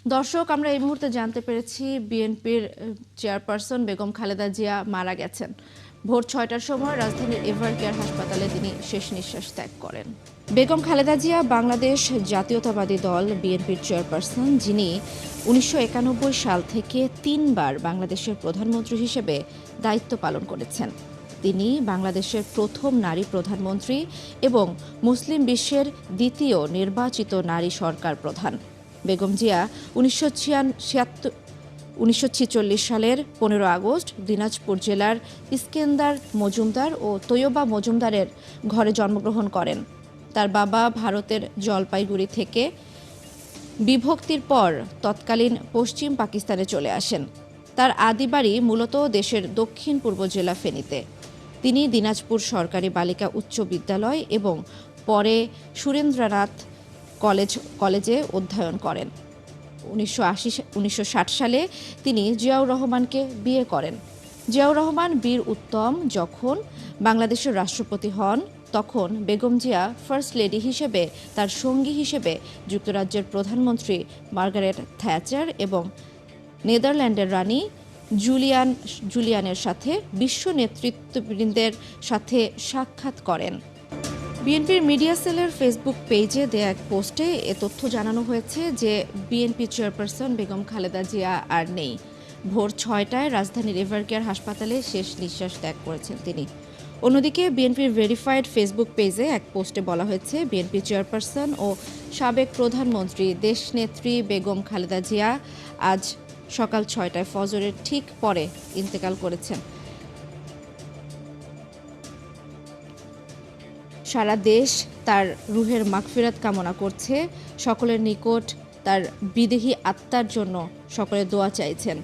দর্শক, আমরা এই মুহূর্তে জানতে পেরেছি বিএনপির চেয়ারপারসন বেগম খালেদা জিয়া মারা গেছেন। ভোর ৬টার সময় রাজধানীর এভারকেয়ার হাসপাতালে তিনি শেষ নিঃশ্বাস ত্যাগ করেন। বেগম খালেদা জিয়া বাংলাদেশ জাতীয়তাবাদী দল বিএনপির চেয়ারপারসন, যিনি ১৯৯১ সাল থেকে ৩বার বাংলাদেশের প্রধানমন্ত্রী হিসেবে দায়িত্ব পালন করেছেন। তিনি বাংলাদেশের প্রথম নারী প্রধানমন্ত্রী এবং মুসলিম বিশ্বের দ্বিতীয় নির্বাচিত নারী সরকার প্রধান। বেগম জিয়া ১৯৪৬ সালের ১৫ আগস্ট দিনাজপুর জেলার ইস্কেন্দার মজুমদার ও তৈয়বা মজুমদারের ঘরে জন্মগ্রহণ করেন। তার বাবা ভারতের জলপাইগুড়ি থেকে বিভক্তির পর তৎকালীন পশ্চিম পাকিস্তানে চলে আসেন। তার আদি বাড়ি মূলত দেশের দক্ষিণ পূর্ব জেলা ফেনীতে। তিনি দিনাজপুর সরকারি বালিকা উচ্চ বিদ্যালয় এবং পরে সুরেন্দ্রনাথ কলেজে অধ্যয়ন করেন। ১৯৬০ সালে তিনি জিয়াউর রহমানকে বিয়ে করেন। জিয়াউর রহমান বীর উত্তম যখন বাংলাদেশের রাষ্ট্রপতি হন, তখন বেগম জিয়া ফার্স্ট লেডি হিসেবে তার সঙ্গী হিসেবে যুক্তরাজ্যের প্রধানমন্ত্রী মার্গারেট থ্যাচার এবং নেদারল্যান্ডের রানী জুলিয়ানের সাথে বিশ্ব নেতৃত্ববৃন্দের সাথে সাক্ষাৎ করেন। বিএনপির মিডিয়া সেলের ফেসবুক পেজে দেয়া এক পোস্টে এ তথ্য জানানো হয়েছে যে বিএনপি চেয়ারপারসন বেগম খালেদা জিয়া আর নেই। ভোর ৬টায় রাজধানীর এভারকেয়ার হাসপাতালে শেষ নিঃশ্বাস ত্যাগ করেছেন তিনি। অন্যদিকে বিএনপির ভেরিফাইড ফেসবুক পেজে এক পোস্টে বলা হয়েছে, বিএনপি চেয়ারপারসন ও সাবেক প্রধানমন্ত্রী দেশনেত্রী বেগম খালেদা জিয়া আজ সকাল ৬টায় ফজরের ঠিক পরে ইন্তেকাল করেছেন। সারা দেশ তার রুহের মাগফিরাত কামনা করছে। সকলের নিকট তার বিদেহী আত্মার জন্য সকলে দোয়া চাইছেন।